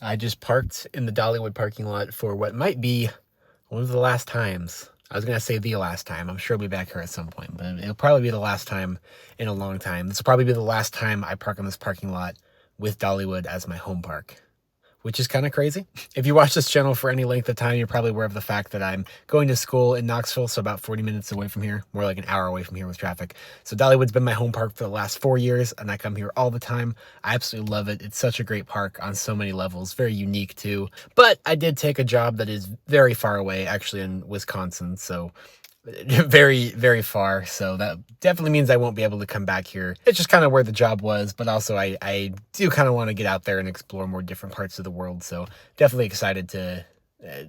I just parked in the Dollywood parking lot for what might be one of the last times. I was going to say the last time. I'm sure I'll be back here at some point, but it'll probably be the last time in a long time. This will probably be the last time I park in this parking lot with Dollywood as my home park, which is kind of crazy. If you watch this channel for any length of time, you're probably aware of the fact that I'm going to school in Knoxville, so about 40 minutes away from here, more like an hour away from here with traffic. So Dollywood's been my home park for the last 4 years, and I come here all the time. I absolutely love it. It's such a great park on so many levels, very unique too. But I did take a job that is very far away, actually in Wisconsin, so very, very far. So that definitely means I won't be able to come back here. It's just kind of where the job was, but also I do kind of want to get out there and explore more different parts of the world. So definitely excited to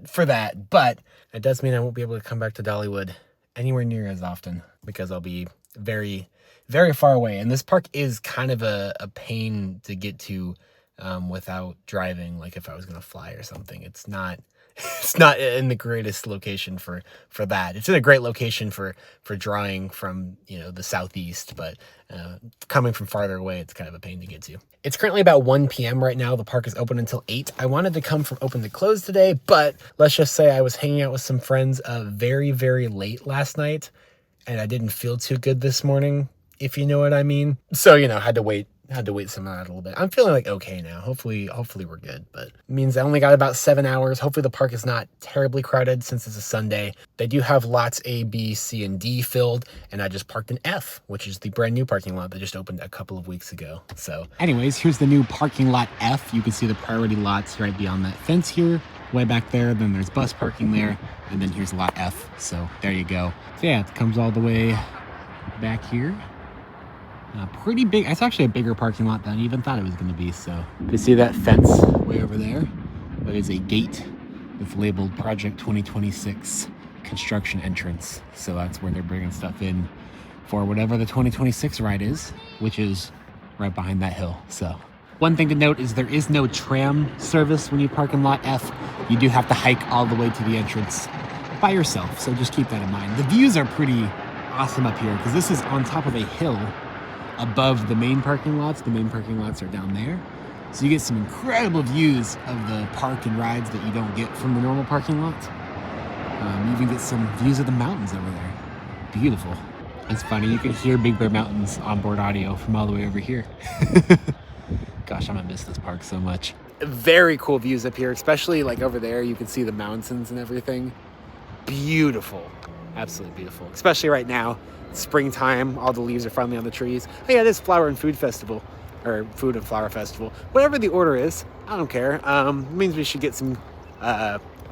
for that. But it does mean I won't be able to come back to Dollywood anywhere near as often because I'll be very, very far away. And this park is kind of a pain to get to without driving. Like if I was going to fly or something, it's not in the greatest location for that. It's in a great location for drawing from, the southeast, but coming from farther away, it's kind of a pain to get to. It's currently about 1 p.m. right now. The park is open until 8. I wanted to come from open to close today, but let's just say I was hanging out with some friends very, very late last night, and I didn't feel too good this morning, if you know what I mean. So, had to wait some of that a little bit. I'm feeling like okay now. Hopefully we're good, but it means I only got about 7 hours. Hopefully the park is not terribly crowded since it's a Sunday. They do have lots A, B, C, and D filled, and I just parked in F, which is the brand new parking lot that just opened a couple of weeks ago. So anyways, here's the new parking lot F. You can see the priority lots right beyond that fence here, way back there. Then there's bus parking there, and then here's lot F. So there you go. So yeah, it comes all the way back here. Pretty big. It's actually a bigger parking lot than I even thought it was going to be. So you see that fence way over there? That is a gate that's labeled Project 2026 construction entrance. So that's where they're bringing stuff in for whatever the 2026 ride is, which is right behind that hill. So one thing to note is there is no tram service when you park in lot F. You do have to hike all the way to the entrance by yourself. So just keep that in mind. The views are pretty awesome up here because this is on top of a hill above the main parking lots. The main parking lots are down there. So you get some incredible views of the park and rides that you don't get from the normal parking lot. You even get some views of the mountains over there. Beautiful. It's funny, you can hear Big Bear Mountains onboard audio from all the way over here. Gosh, I'm gonna miss this park so much. Very cool views up here, especially like over there. You can see the mountains and everything. Beautiful. Absolutely beautiful. Especially right now. Springtime, all the leaves are finally on the trees. Oh yeah, this flower and food festival, or food and flower festival, whatever the order is, I don't care. It means we should get some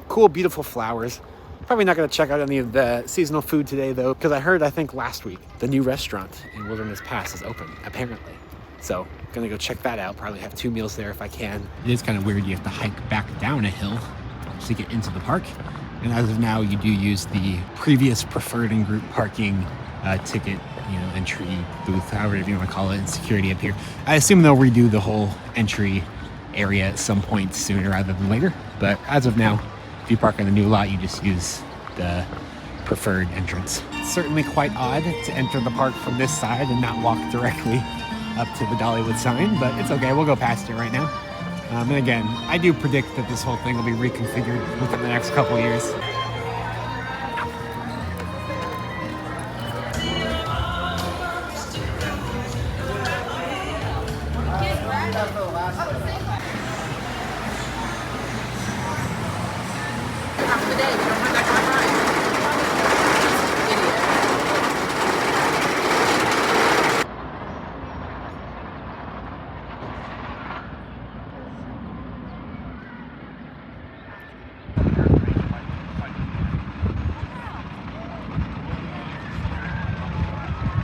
cool, beautiful flowers. Probably not going to check out any of the seasonal food today though, because I think last week the new restaurant in Wilderness Pass is open, apparently. So gonna go check that out. Probably have 2 meals there if I can. It is kind of weird. You have to hike back down a hill to get into the park. And as of now, you do use the previous preferred and group parking ticket, entry booth, however you want to call it, and security up here. I assume they'll redo the whole entry area at some point sooner rather than later. But as of now, if you park in the new lot, you just use the preferred entrance. It's certainly quite odd to enter the park from this side and not walk directly up to the Dollywood sign, but it's okay. We'll go past it right now. And again, I do predict that this whole thing will be reconfigured within the next couple of years.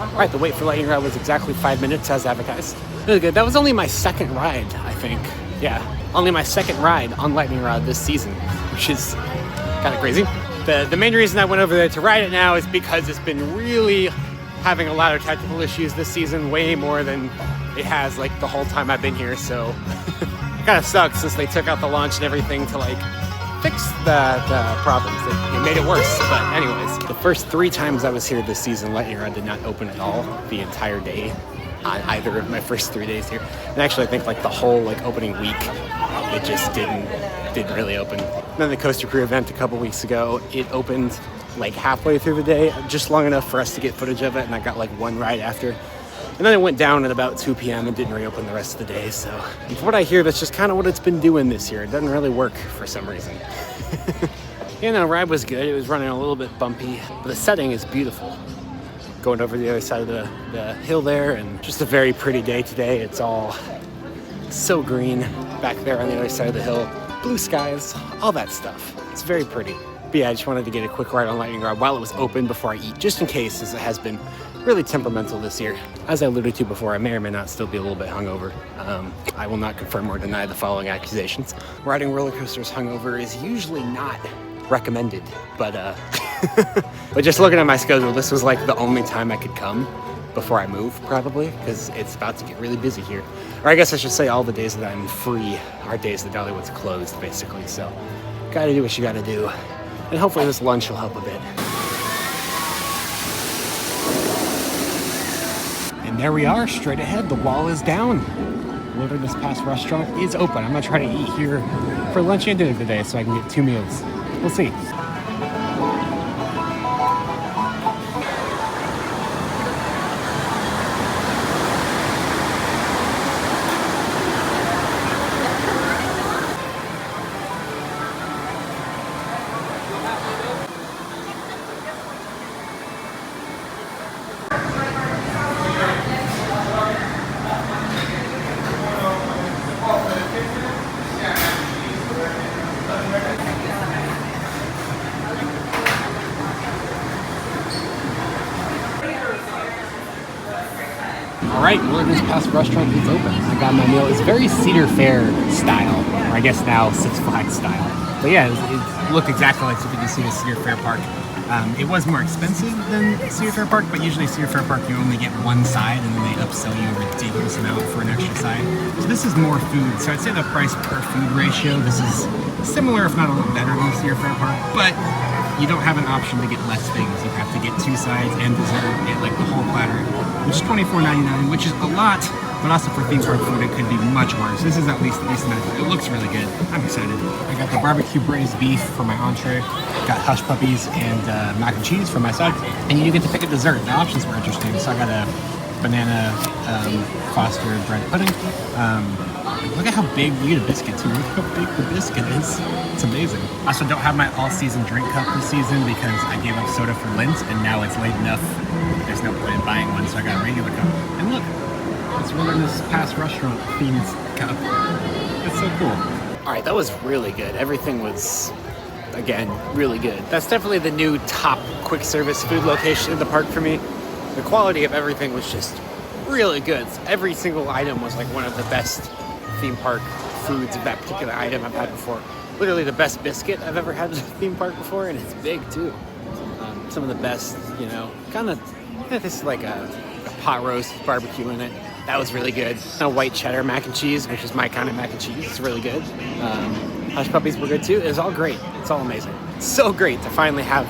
All right, the wait for lightning rod was exactly 5 minutes as advertised. Really good. That was only my second ride, I think. Yeah, only my second ride on lightning rod this season, which is kind of crazy. The main reason I went over there to ride it now is because it's been really having a lot of technical issues this season, way more than it has like the whole time I've been here. So it kind of sucks since they took out the launch and everything to like fix the problems. It made it worse. But anyways, the first 3 times I was here this season, lightning rod did not open at all the entire day on either of my first 3 days here. And actually, I think like the whole like opening week it just didn't really open. Then the Coaster Crew event a couple weeks ago, it opened like halfway through the day, just long enough for us to get footage of it, and I got like one ride after. And then it went down at about 2 p.m. and didn't reopen the rest of the day. So from what I hear, that's just kind of what it's been doing this year. It doesn't really work for some reason. You know, ride was good. It was running a little bit bumpy, but the setting is beautiful. Going over the other side of the hill there, and just a very pretty day today. It's all so green back there on the other side of the hill. Blue skies, all that stuff. It's very pretty. But yeah, I just wanted to get a quick ride on Lightning Rod while it was open before I eat, just in case, as it has been really temperamental this year. As I alluded to before, I may or may not still be a little bit hungover. I will not confirm or deny the following accusations. Riding roller coasters hungover is usually not recommended, but but just looking at my schedule, this was like the only time I could come before I move, probably, because it's about to get really busy here. Or I guess I should say all the days that I'm free are days that Dollywood's closed, basically. So gotta do what you gotta do. And hopefully this lunch will help a bit. And there we are, straight ahead. The wall is down. Wilderness Pass restaurant is open. I'm gonna try to eat here for lunch and dinner today so I can get 2 meals. We'll see. All right, Wilderness Pass restaurant is open. I got my meal. It's very Cedar Fair style, or I guess now Six Flags style. But yeah, it looked exactly like something you see at Cedar Fair Park. It was more expensive than Cedar Fair Park, but usually Cedar Fair Park you only get one side and then they upsell you a ridiculous amount for an extra side. So this is more food. So I'd say the price per food ratio, this is similar if not a little better than Cedar Fair Park, but you don't have an option to get less things. You have to get 2 sides and dessert, get like the whole platter, which is $24.99, which is a lot, but also for theme park food, it could be much worse. This is at least decent. It looks really good. I'm excited. I got the barbecue braised beef for my entree, got hush puppies and mac and cheese for my side, and you get to pick a dessert. The options were interesting. So I got a banana Foster bread pudding. Look at how big, you get a biscuit too. Look how big the biscuit is. It's amazing. I also don't have my all-season drink cup this season because I gave up soda for Lent, and now it's late enough. There's no point in buying one, so I got a regular cup. And look, it's Wilderness Pass restaurant themed cup. It's so cool. All right, that was really good. Everything was, again, really good. That's definitely the new top quick service food location in the park for me. The quality of everything was just really good. Every single item was like one of the best theme park foods of that particular item I've had before. Literally the best biscuit I've ever had at a theme park before, and it's big too. Some of the best, you know, kind of, this is like a pot roast with barbecue in it. That was really good. A white cheddar mac and cheese, which is my kind of mac and cheese. It's really good. Hush puppies were good too. It was all great. It's all amazing. It's so great to finally have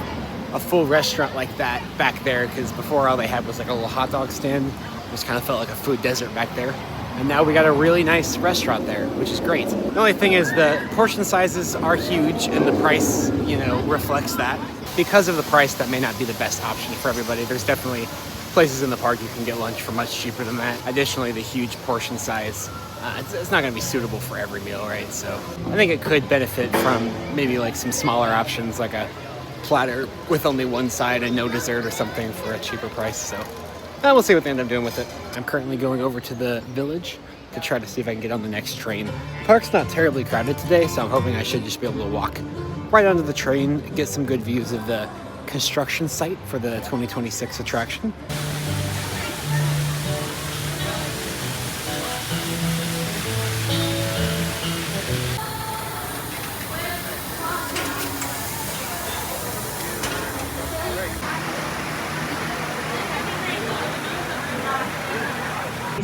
a full restaurant like that back there, because before all they had was like a little hot dog stand. It just kind of felt like a food desert back there. And now we got a really nice restaurant there, which is great. The only thing is the portion sizes are huge and the price, you know, reflects that. Because of the price, that may not be the best option for everybody. There's definitely places in the park you can get lunch for much cheaper than that. Additionally, the huge portion size, it's not gonna be suitable for every meal, right? So I think it could benefit from maybe like some smaller options, like a platter with only one side and no dessert or something for a cheaper price. So we'll see what they end up doing with it. I'm currently going over to the village to try to see if I can get on the next train. The park's not terribly crowded today, so I'm hoping I should just be able to walk right onto the train, get some good views of the construction site for the 2026 attraction.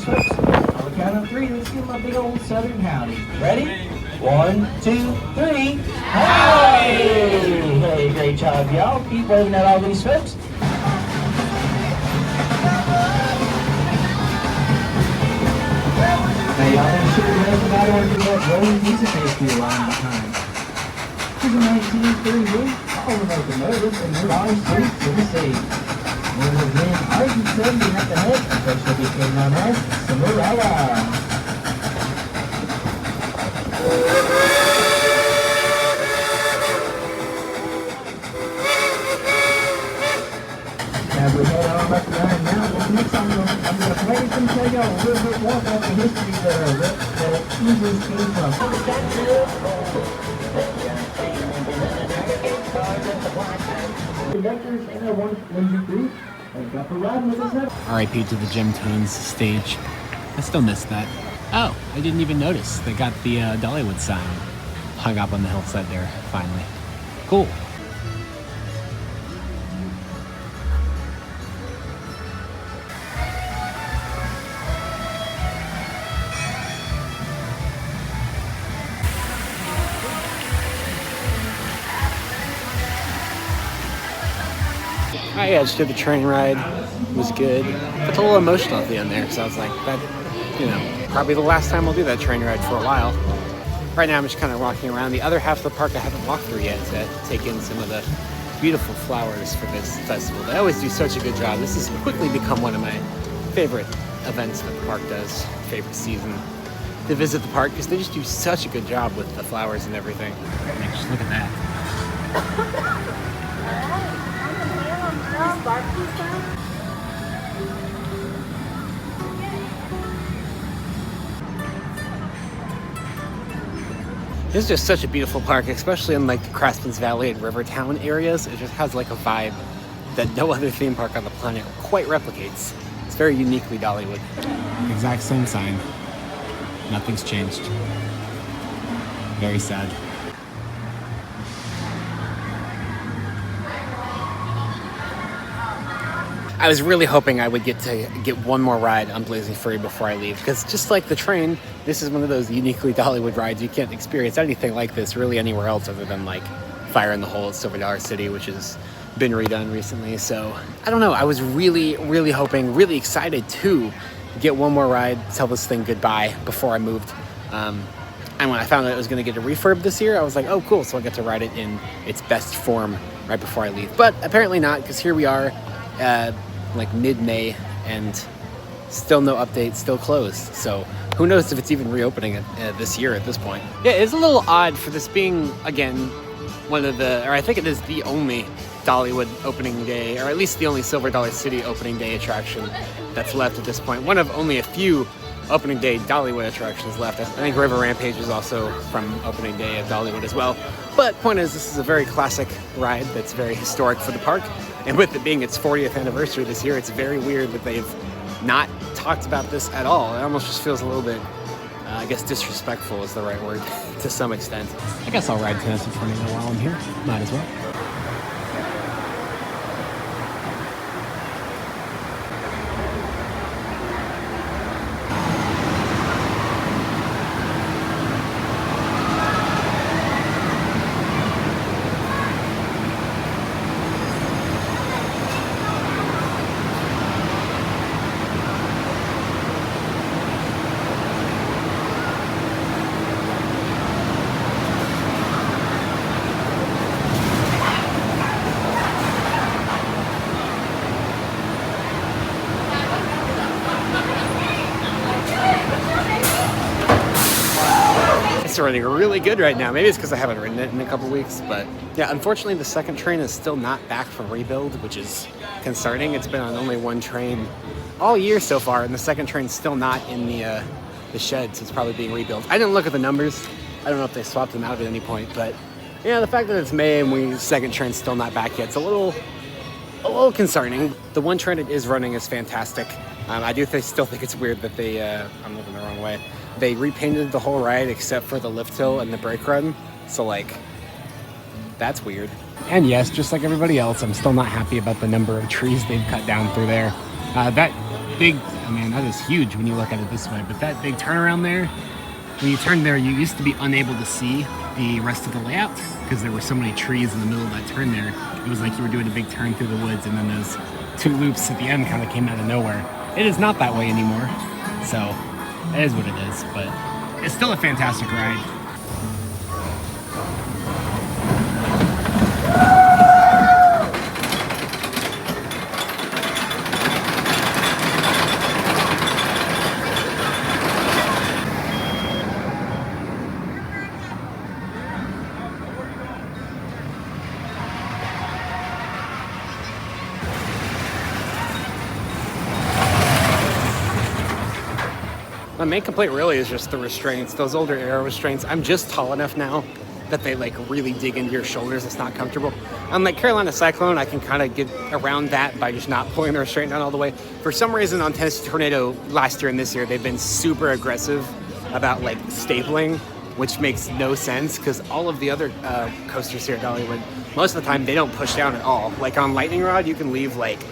On the count of 3, let's give my big old Southern howdy. Ready? 1, 2, 3. Howdy! Hey, great job, y'all. Keep waving at all these folks. Now y'all make sure you let the battle under that rolling music history line behind. This is a 1931 all locomotive and their body street to the sea. There was then RG-70 at the head, which became known as Cinderella. As we head on up behind now, this next I'm going to play and tell y'all a little bit more about the history that easily came from. Conductors and a one group got for riding with us. R.I.P. to the Gem Tones stage. I still missed that. Oh, I didn't even notice. They got the Dollywood sign hung up on the hillside there, finally. Cool. Yeah, just did the train ride. It was good. It's a little emotional at the end there, because I was like, that, you know, probably the last time I'll do that train ride for a while. Right now I'm just kind of walking around. The other half of the park I haven't walked through yet to take in some of the beautiful flowers for this festival. They always do such a good job. This has quickly become one of my favorite events that the park does, favorite season to visit the park, because they just do such a good job with the flowers and everything. Just look at that. This is just such a beautiful park, especially in like the Craftsman's Valley and Rivertown areas. It just has like a vibe that no other theme park on the planet quite replicates. It's very uniquely Dollywood. Exact same sign. Nothing's changed. Very sad. I was really hoping I would get one more ride on Blazing Fury before I leave, because just like the train, this is one of those uniquely Dollywood rides. You can't experience anything like this really anywhere else other than like Fire in the Hole at Silver Dollar City, which has been redone recently. So I don't know, I was really hoping, really excited to get one more ride, tell this thing goodbye before I moved. And when I found out it was going to get a refurb this year, I was like, oh cool, so I'll get to ride it in its best form right before I leave. But apparently not, because here we are like mid-May and still no update, still closed. So who knows if it's even reopening this year at this point. Yeah, it's a little odd for this being, again, one of the, or I think it is the only Dollywood opening day, or at least the only Silver Dollar City opening day attraction that's left at this point. One of only a few opening day Dollywood attractions left. I think River Rampage is also from opening day of Dollywood as well. But point is, this is a very classic ride that's very historic for the park. And with it being its 40th anniversary this year, it's very weird that they've not talked about this at all. It almost just feels a little bit, I guess disrespectful is the right word, to some extent. I guess I'll ride Tennis in front of you while I'm here. Might as well. It's running really good right now. Maybe it's because I haven't ridden it in a couple weeks, but yeah, unfortunately the second train is still not back from rebuild, which is concerning. It's been on only one train all year so far, and the second train's still not in the shed, so it's probably being rebuilt. I didn't look at the numbers. I don't know if they swapped them out at any point, but yeah, the fact that it's May and the second train's still not back yet, it's a little concerning. The one train it is running is fantastic. I do still think it's weird that they, I'm looking the wrong way. They repainted the whole ride except for the lift hill and the brake run. So like, that's weird. And yes, just like everybody else, I'm still not happy about the number of trees they've cut down through there. That big, I mean, that is huge when you look at it this way, but that big turnaround there, when you turn there, you used to be unable to see the rest of the layout because there were so many trees in the middle of that turn there. It was like you were doing a big turn through the woods, and then those two loops at the end kind of came out of nowhere. It is not that way anymore. So It is what it is, but it's still a fantastic ride. My main complaint really is just the restraints, those older Aero restraints. I'm just tall enough now that they like really dig into your shoulders. It's not comfortable. Unlike Carolina Cyclone, I can kind of get around that by just not pulling the restraint down all the way. For some reason on Tennessee Tornado last year and this year, they've been super aggressive about like stapling, which makes no sense because all of the other coasters here at Dollywood, most of the time they don't push down at all. Like on Lightning Rod, you can leave like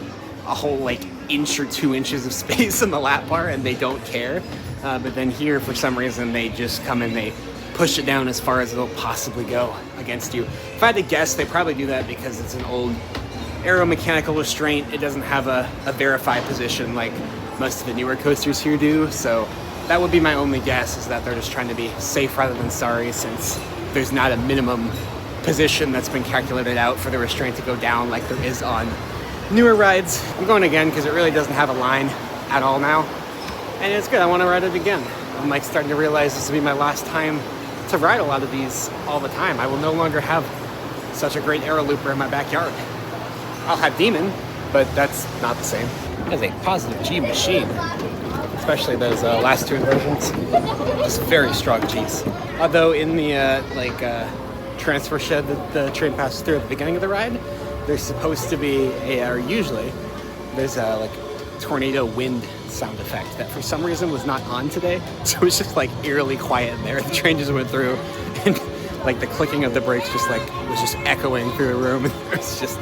a whole like inch or 2 inches of space in the lap bar and they don't care. But then here, for some reason, they just come and they push it down as far as it'll possibly go against you. If I had to guess, they probably do that because it's an old aeromechanical restraint. It doesn't have a verified position like most of the newer coasters here do. So that would be my only guess, is that they're just trying to be safe rather than sorry, since there's not a minimum position that's been calculated out for the restraint to go down like there is on newer rides. I'm going again because it really doesn't have a line at all now. And it's good, I want to ride it again. I'm like starting to realize this will be my last time to ride a lot of these all the time. I will no longer have such a great aero looper in my backyard. I'll have Demon, but that's not the same. It is a positive G machine, especially those last two inversions. Just very strong Gs. Although in the transfer shed that the train passes through at the beginning of the ride, there's supposed to be there's a like tornado wind sound effect that for some reason was not on today. So it was just like eerily quiet in there. The train just went through and like the clicking of the brakes just like was just echoing through the room. And it's just,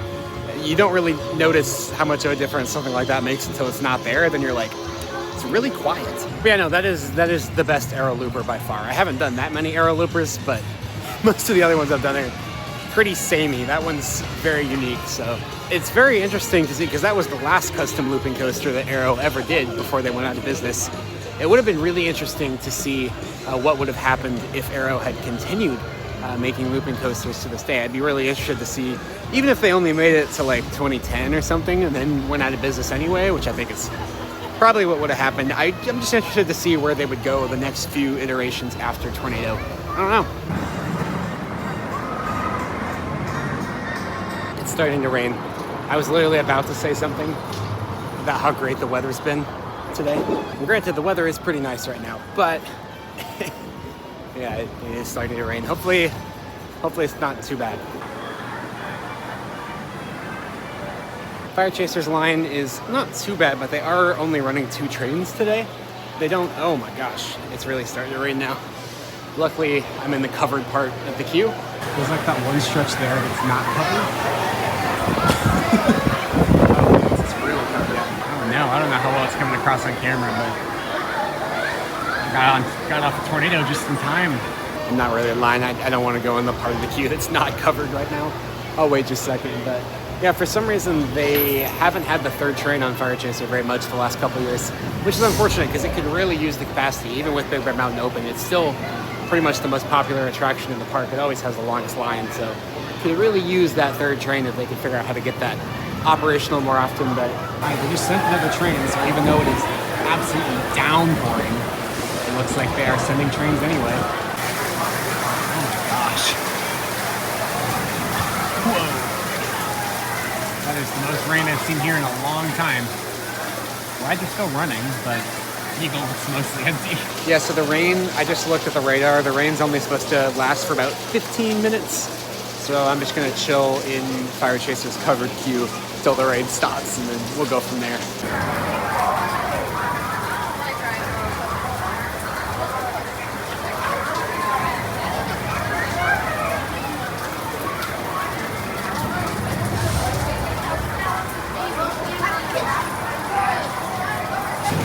you don't really notice how much of a difference something like that makes until it's not there. Then you're like, it's really quiet. But yeah, no, that is the best aero looper by far. I haven't done that many aero loopers, but most of the other ones I've done are pretty samey. That one's very unique. So it's very interesting to see, because that was the last custom looping coaster that Aero ever did before they went out of business. It would have been really interesting to see what would have happened if Aero had continued making looping coasters to this day. I'd be really interested to see, even if they only made it to like 2010 or something and then went out of business anyway, which I think is probably what would have happened. I'm just interested to see where they would go the next few iterations after Tornado. I don't know. It's starting to rain. I was literally about to say something about how great the weather's been today. And granted, the weather is pretty nice right now, but yeah, it is starting to rain. Hopefully it's not too bad. Fire Chaser's line is not too bad, but they are only running 2 trains today. They don't, oh my gosh, it's really starting to rain now. Luckily, I'm in the covered part of the queue. There's like that one stretch there that's not covered. It's really covered. I don't know how well it's coming across on camera, but I got off the Tornado just in time. I'm not really in line. I don't want to go in the part of the queue that's not covered right now. I'll wait just a second, but yeah, for some reason they haven't had the 3rd train on Fire Chaser very much the last couple of years, which is unfortunate because it could really use the capacity. Even with Big Red Mountain open, it's still pretty much the most popular attraction in the park. It always has the longest line, so could really use that 3rd train if they could figure out how to get that operational more often. But they just sent another train, so even though it is absolutely downpouring, it looks like they are sending trains anyway. Oh my gosh. Whoa. That is the most rain I've seen here in a long time. Rides are still running, but Eagle is mostly empty. Yeah, so the rain, I just looked at the radar. The rain's only supposed to last for about 15 minutes. So I'm just gonna chill in Fire Chaser's covered queue till the rain stops, and then we'll go from there.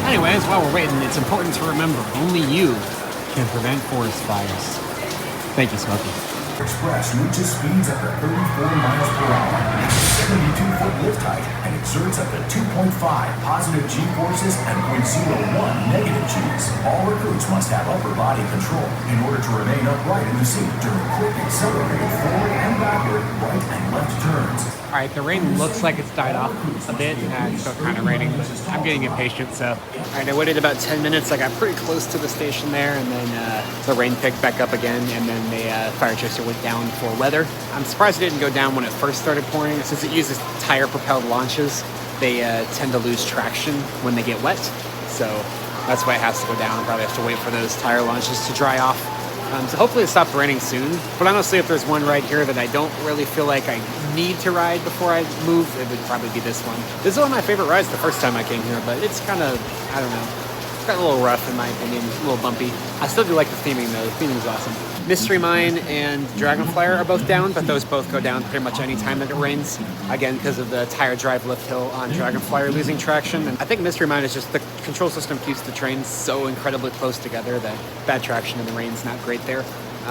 Anyways, while we're waiting, it's important to remember only you can prevent forest fires. Thank you, Smokey. Express reaches speeds up to 34 miles per hour, has a 72-foot lift height, and exerts up to 2.5 positive G-forces and 0.01 negative Gs. All recruits must have upper body control in order to remain upright in the seat during quick accelerated forward and backward, right and left turns. All right, the rain looks like it's died off a bit, and it's still kind of raining, but I'm getting impatient, so. All right, I waited about 10 minutes. I got pretty close to the station there, and then the rain picked back up again, and then the fire chaser went down for weather. I'm surprised it didn't go down when it first started pouring. Since it uses tire-propelled launches, they tend to lose traction when they get wet, so that's why it has to go down. I'll probably have to wait for those tire launches to dry off. So hopefully it stops raining soon. But honestly, if there's one ride here that I don't really feel like I need to ride before I move, it would probably be this one. This is one of my favorite rides the first time I came here, but it's kind of, I don't know, it's got a little rough in my opinion, a little bumpy. I still do like the theming though, the theming's awesome. Mystery Mine and Dragonflyer are both down, but those both go down pretty much any time that it rains. Again, because of the tire drive lift hill on Dragonflyer losing traction. And I think Mystery Mine is just the control system keeps the trains so incredibly close together that bad traction in the rain's not great there.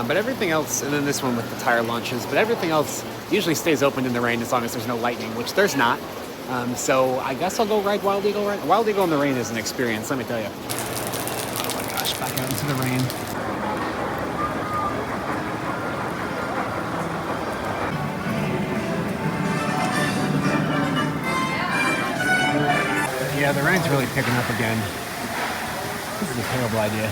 But everything else, and then this one with the tire launches, but everything else usually stays open in the rain as long as there's no lightning, which there's not. So I guess I'll go ride Wild Eagle. Wild Eagle in the rain is an experience, let me tell you. Oh my gosh, back out into the rain. Yeah, the rain's really picking up again. This is a terrible idea.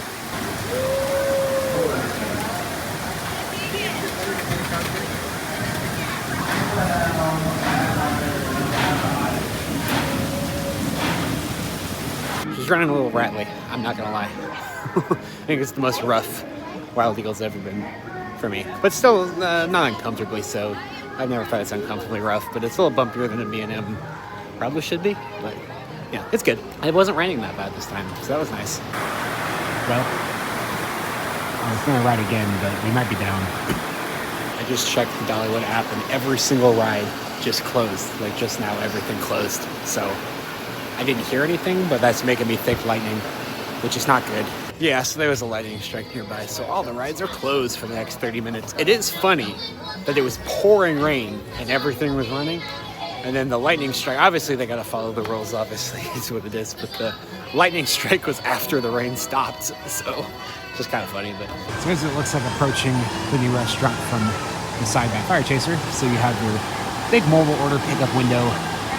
She's running a little rattly, I'm not gonna lie. I think it's the most rough Wild Eagle's ever been for me. But still, not uncomfortably so. I've never thought it's uncomfortably rough, but it's a little bumpier than a B&M probably should be. But yeah, it's good. It wasn't raining that bad this time, so that was nice. Well, I was gonna ride again, but we might be down. I just checked the Dollywood app and every single ride just closed. Like just now, everything closed. So I didn't hear anything, but that's making me think lightning, which is not good. Yeah, so there was a lightning strike nearby, so all the rides are closed for the next 30 minutes. It is funny that it was pouring rain and everything was running, and then the lightning strike, obviously they gotta follow the rules, obviously, is what it is, but the lightning strike was after the rain stopped, so just kind of funny. But so as it looks like approaching the new restaurant from the side by Fire Chaser, so you have your big mobile order pickup window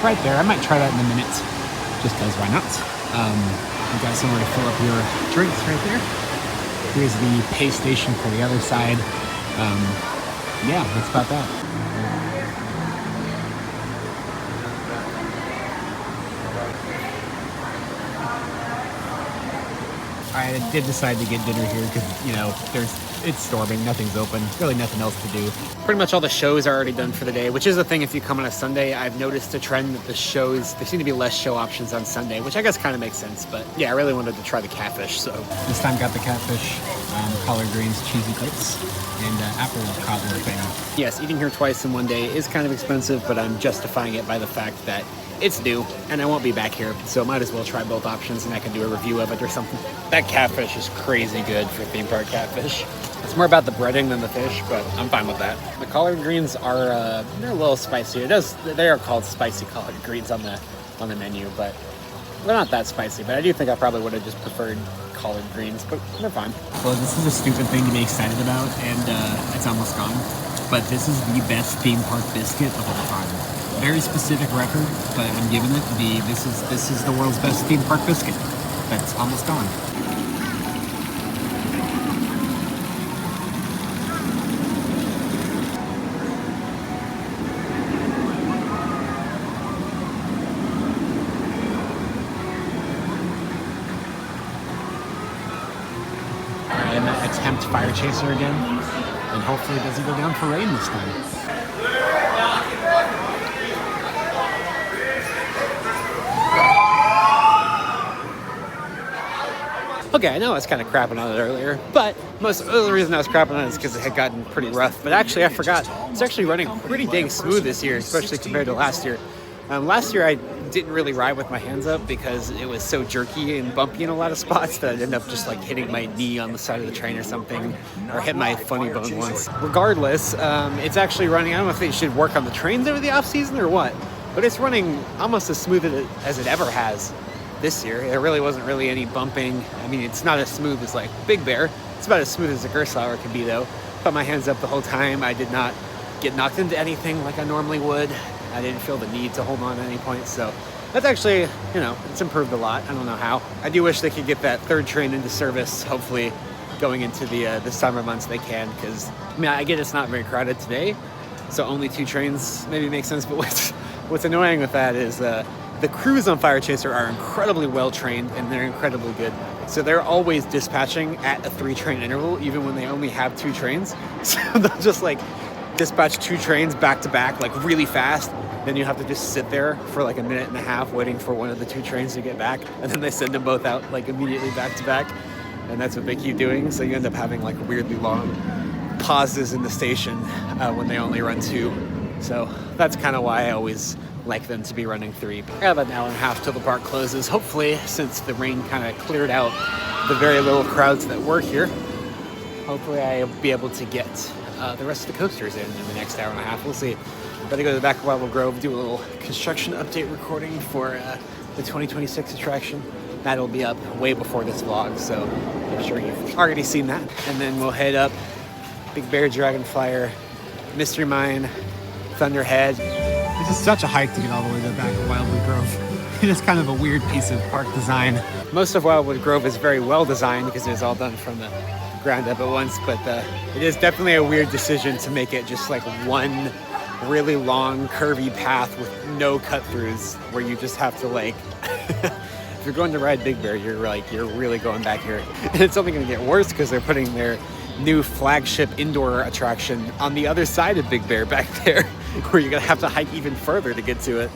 right there. I might try that in a minute, just because why not? You got somewhere to fill up your drinks right there. Here's the pay station for the other side. Yeah, that's about that. I did decide to get dinner here because, you know, it's storming, nothing's open, really nothing else to do. Pretty much all the shows are already done for the day, which is the thing if you come on a Sunday. I've noticed a trend that the shows, there seem to be less show options on Sunday, which I guess kind of makes sense. But yeah, I really wanted to try the catfish, so. This time got the catfish, collard greens, cheesy grits, and apple cobbler thing. Yes, eating here twice in one day is kind of expensive, but I'm justifying it by the fact that it's new, and I won't be back here, so might as well try both options, and I can do a review of it or something. That catfish is crazy good for theme park catfish. It's more about the breading than the fish, but I'm fine with that. The collard greens are they're a little spicy. They are called spicy collard greens on the menu, but they're not that spicy. But I do think I probably would have just preferred collard greens, but they're fine. Well, this is a stupid thing to be excited about, and it's almost gone. But this is the best theme park biscuit of all time. Very specific record, but I'm giving it this is the world's best theme park biscuit. That's almost gone. I'm gonna attempt Fire Chaser again, and hopefully it doesn't go down for rain this time. Okay, I know I was kind of crapping on it earlier, but most of the reason I was crapping on it is because it had gotten pretty rough. But actually, I forgot, it's actually running pretty dang smooth this year, especially compared to last year. Last year I didn't really ride with my hands up because it was so jerky and bumpy in a lot of spots that I'd end up just like hitting my knee on the side of the train or something, or hit my funny bone once. Regardless, it's actually running. I don't know if they should work on the trains over the off season or what, but it's running almost as smooth as it ever has this year. There really wasn't really any bumping. I mean, it's not as smooth as like Big Bear. It's about as smooth as a Gerstlauer can be though. Put my hands up the whole time. I did not get knocked into anything like I normally would. I didn't feel the need to hold on at any point, so that's actually, you know, it's improved a lot. I don't know how. I do wish they could get that third train into service, hopefully going into the summer months they can, because, I mean, I get it's not very crowded today, so only 2 trains maybe makes sense, but what's annoying with that is the crews on Fire Chaser are incredibly well trained and they're incredibly good. So they're always dispatching at a 3-train interval, even when they only have 2 trains. So they'll just like dispatch 2 trains back to back, like really fast. Then you have to just sit there for like a minute and a half waiting for one of the 2 trains to get back. And then they send them both out like immediately back to back. And that's what they keep doing. So you end up having like weirdly long pauses in the station when they only run 2. So that's kind of why I always like them to be running 3. I have an hour and a half till the park closes. Hopefully, since the rain kind of cleared out the very little crowds that were here, hopefully I'll be able to get the rest of the coasters in the next hour and a half. We'll see. Gotta go to the back of Wildwood Grove, do a little construction update recording for the 2026 attraction. That'll be up way before this vlog, so I'm sure you've already seen that. And then we'll head up Big Bear, Dragonflyer, Mystery Mine, Thunderhead. This is such a hike to get all the way to the back of Wildwood Grove. It is kind of a weird piece of park design. Most of Wildwood Grove is very well designed because it was all done from the ground up at once, but it is definitely a weird decision to make it just like one really long curvy path with no cut-throughs where you just have to like if you're going to ride Big Bear, you're really going back here. And it's only going to get worse because they're putting their new flagship indoor attraction on the other side of Big Bear back there, where you're going to have to hike even further to get to it.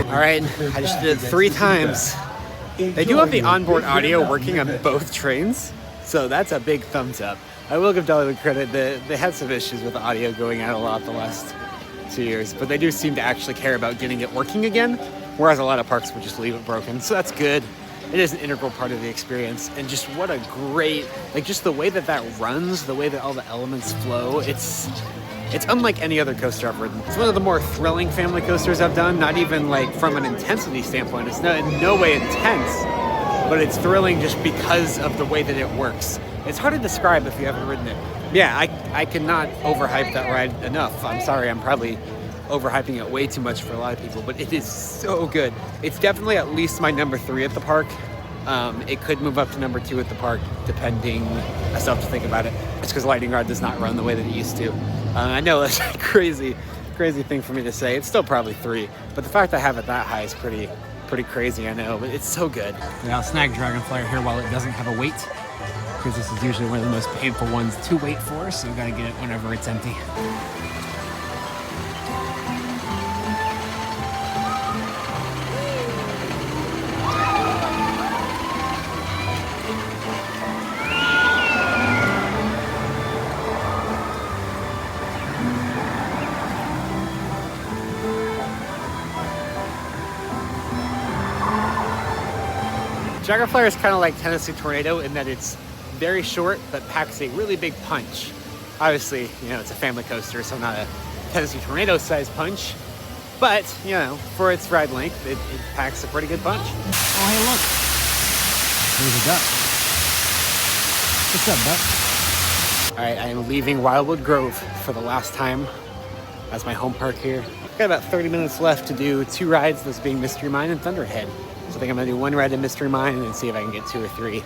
Alright, I just did it 3 times. They do have the onboard audio working on both trains, so that's a big thumbs up. I will give Dollywood credit, they had some issues with the audio going out a lot the last 2 years, but they do seem to actually care about getting it working again, whereas a lot of parks would just leave it broken, so that's good. It is an integral part of the experience, and just what a great, like just the way that that runs, the way that all the elements flow, it's unlike any other coaster I've ridden. It's one of the more thrilling family coasters I've done, not even like from an intensity standpoint. It's not in no way intense, but it's thrilling just because of the way that it works. It's hard to describe if you haven't ridden it. Yeah, I cannot overhype that ride enough. I'm sorry, I'm probably overhyping it way too much for a lot of people, but it is so good. It's definitely at least my number 3 at the park. It could move up to number 2 at the park, depending. I still have to think about it. It's because Lightning Rod does not run the way that it used to. I know that's a crazy thing for me to say. It's still probably 3, but the fact I have it that high is pretty crazy, I know, but it's so good. And I'll snag Dragonflyer here while it doesn't have a wait, because this is usually one of the most painful ones to wait for, so you gotta get it whenever it's empty. Dragonflyer is kind of like Tennessee Tornado in that it's very short but packs a really big punch. Obviously, you know, it's a family coaster, so not a Tennessee Tornado size punch, but you know, for its ride length, it packs a pretty good punch. Oh, hey, look, there's a duck. What's up, duck? All right, I am leaving Wildwood Grove for the last time. That's my home park here. Got about 30 minutes left to do 2 rides, this being Mystery Mine and Thunderhead. So I think I'm gonna do 1 ride in Mystery Mine and then see if I can get 2 or 3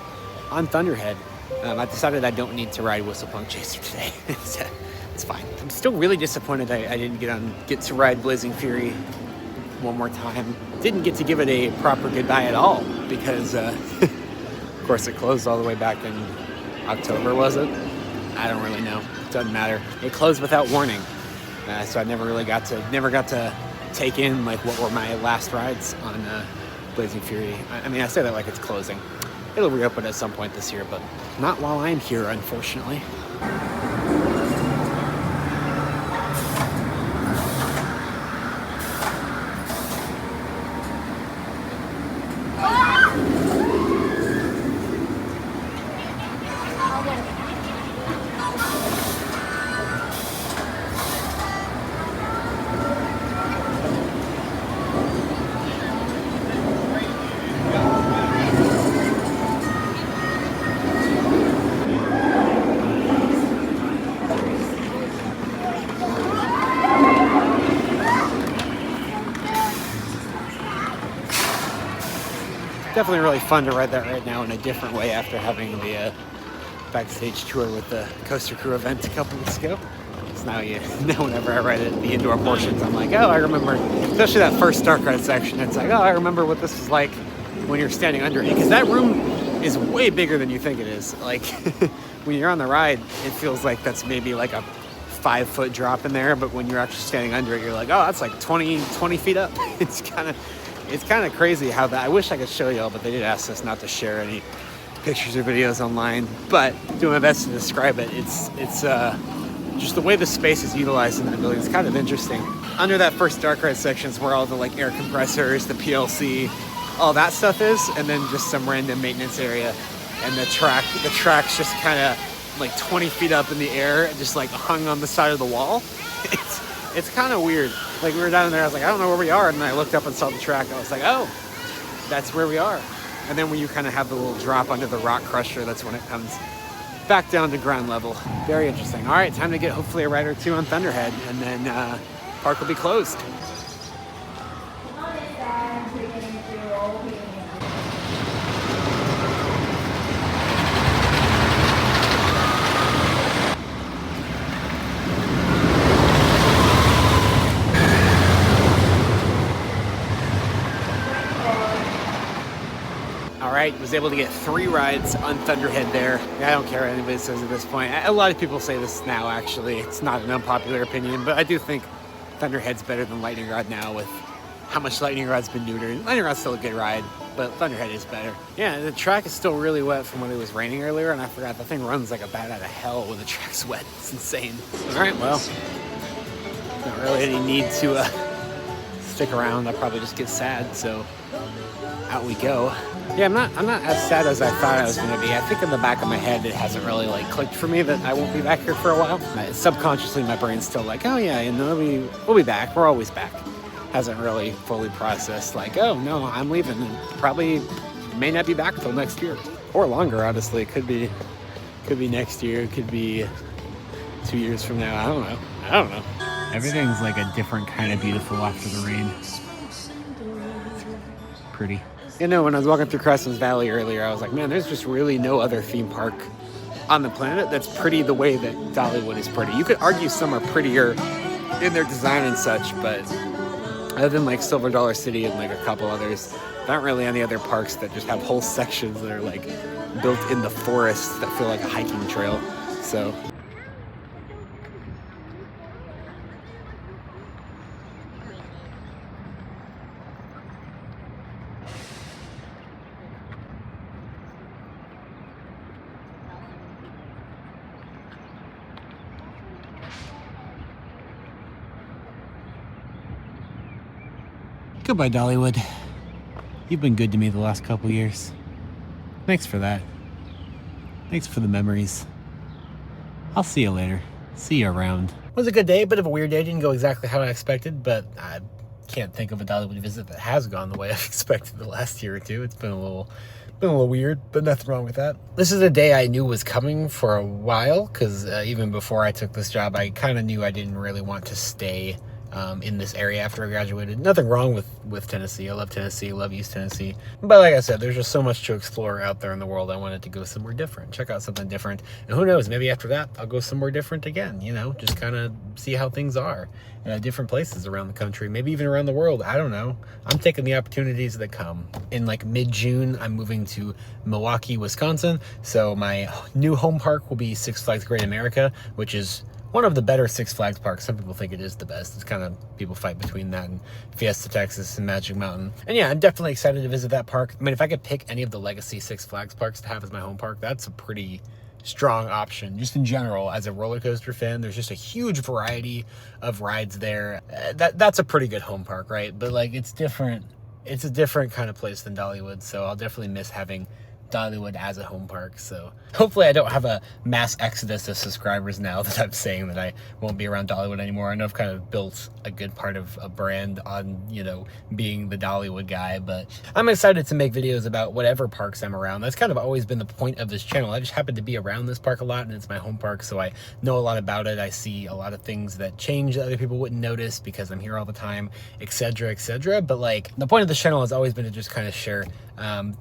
on Thunderhead. I decided I don't need to ride Whistlepunk Chaser today. It's fine. I'm still really disappointed I didn't get to ride Blazing Fury one more time. Didn't get to give it a proper goodbye at all because, of course, it closed all the way back in October, was it? I don't really know. It doesn't matter. It closed without warning. So I never got to take in like what were my last rides on Blazing Fury. I mean, I say that like it's closing. It'll reopen at some point this year, but not while I'm here, unfortunately. Definitely really fun to ride that right now in a different way after having the backstage tour with the Coaster Crew event a couple weeks ago. So now whenever I ride it, the indoor portions, I'm like, oh, I remember, especially that first dark ride section. It's like, oh, I remember what this was like when you're standing under it, because that room is way bigger than you think it is. Like when you're on the ride, it feels like that's maybe like a 5-foot drop in there, but when you're actually standing under it, you're like, oh, that's like 20 feet up. It's kind of crazy how that, I wish I could show y'all, but they did ask us not to share any pictures or videos online, but doing my best to describe it. It's just the way the space is utilized in that building is kind of interesting. Under that first dark ride section is where all the like air compressors, the PLC, all that stuff is, and then just some random maintenance area. And the track's just kind of like 20 feet up in the air, just like hung on the side of the wall. It's kind of weird. Like we were down there, I was like, I don't know where we are. And then I looked up and saw the track. I was like, oh, that's where we are. And then when you kind of have the little drop under the rock crusher, that's when it comes back down to ground level. Very interesting. All right, time to get hopefully a ride or 2 on Thunderhead, and then park will be closed. Right, was able to get 3 rides on Thunderhead there. I don't care what anybody says at this point. A lot of people say this now, actually. It's not an unpopular opinion, but I do think Thunderhead's better than Lightning Rod now with how much Lightning Rod's been neutered. Lightning Rod's still a good ride, but Thunderhead is better. Yeah, the track is still really wet from when it was raining earlier, and I forgot the thing runs like a bat out of hell when the track's wet. It's insane. All right, well, not really any need to stick around. I'll probably just get sad, so out we go. Yeah, I'm not as sad as I thought I was going to be. I think in the back of my head it hasn't really like clicked for me that I won't be back here for a while. Subconsciously, my brain's still like, oh yeah, you know, we'll be back. We're always back. Hasn't really fully processed like, oh no, I'm leaving and probably may not be back until next year or longer. Honestly, it could be next year. It could be 2 years from now. I don't know. Everything's like a different kind of beautiful after the rain. Pretty. You know, when I was walking through Crescent's Valley earlier, I was like, man, there's just really no other theme park on the planet that's pretty the way that Dollywood is pretty. You could argue some are prettier in their design and such, but other than like Silver Dollar City and like a couple others, not really any other parks that just have whole sections that are like built in the forest that feel like a hiking trail. So goodbye, Dollywood. You've been good to me the last couple years. Thanks for that. Thanks for the memories. I'll see you later. See you around. It was a good day, bit of a weird day. Didn't go exactly how I expected, but I can't think of a Dollywood visit that has gone the way I've expected the last year or two. It's been a little weird, but nothing wrong with that. This is a day I knew was coming for a while, because even before I took this job, I kind of knew I didn't really want to stay in this area after I graduated. Nothing wrong with Tennessee. I love Tennessee, love East Tennessee. But like I said, there's just so much to explore out there in the world. I wanted to go somewhere different, check out something different. And who knows, maybe after that, I'll go somewhere different again, you know, just kind of see how things are in different places around the country, maybe even around the world. I don't know. I'm taking the opportunities that come. In like mid-June, I'm moving to Milwaukee, Wisconsin. So my new home park will be Six Flags Great America, which is one of the better Six Flags parks. Some people think it is the best. It's kind of, people fight between that and Fiesta, Texas, and Magic Mountain. And yeah, I'm definitely excited to visit that park. I mean, if I could pick any of the legacy Six Flags parks to have as my home park, that's a pretty strong option. Just in general, as a roller coaster fan, there's just a huge variety of rides there. That's a pretty good home park, right? But like, it's different. It's a different kind of place than Dollywood, so I'll definitely miss having Dollywood as a home park. So hopefully I don't have a mass exodus of subscribers now that I'm saying that I won't be around Dollywood anymore. I know I've kind of built a good part of a brand on, you know, being the Dollywood guy, but I'm excited to make videos about whatever parks I'm around. That's kind of always been the point of this channel. I just happen to be around this park a lot, and it's my home park, so I know a lot about it. I see a lot of things that change that other people wouldn't notice because I'm here all the time, etc., etc. But like, the point of this channel has always been to just kind of share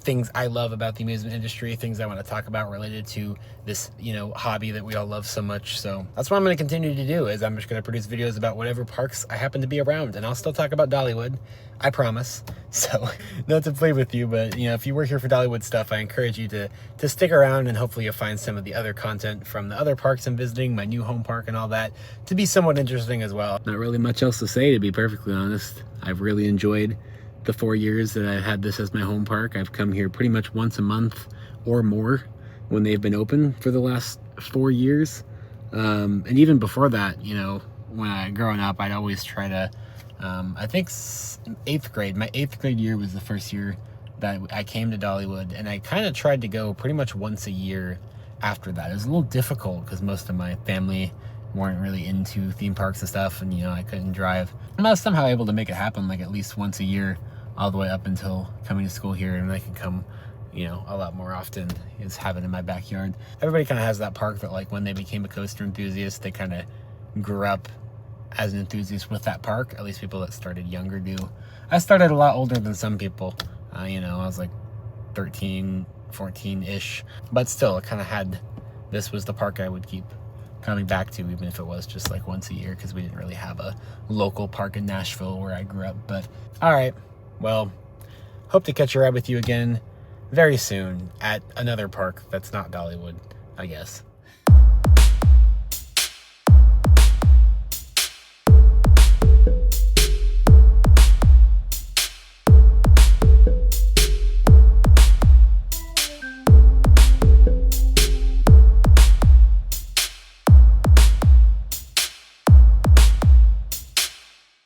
things I love about the amusement industry, things I want to talk about related to this, you know, hobby that we all love so much. So that's what I'm going to continue to do, is I'm just going to produce videos about whatever parks I happen to be around, and I'll still talk about Dollywood, I promise. So not to play with you, but you know, if you work here for Dollywood stuff, I encourage you to stick around, and hopefully you'll find some of the other content from the other parks I'm visiting, my new home park and all that, to be somewhat interesting as well. Not really much else to say, to be perfectly honest. I've really enjoyed the 4 years that I've had this as my home park. I've come here pretty much once a month or more when they've been open for the last 4 years. And even before that, you know, when growing up, I'd always try to, I think 8th grade, my 8th grade year was the first year that I came to Dollywood, and I kind of tried to go pretty much once a year after that. It was a little difficult because most of my family weren't really into theme parks and stuff, and you know, I couldn't drive. And I was somehow able to make it happen like at least once a year, all the way up until coming to school here, and I can come, you know, a lot more often, is have it in my backyard. Everybody kind of has that park that like when they became a coaster enthusiast, they kind of grew up as an enthusiast with that park. At least people that started younger do. I started a lot older than some people. You know, I was like 13, 14-ish, but still, I kind of had, this was the park I would keep coming back to, even if it was just like once a year, because we didn't really have a local park in Nashville where I grew up. But all right, well, hope to catch a ride with you again very soon at another park that's not Dollywood, I guess.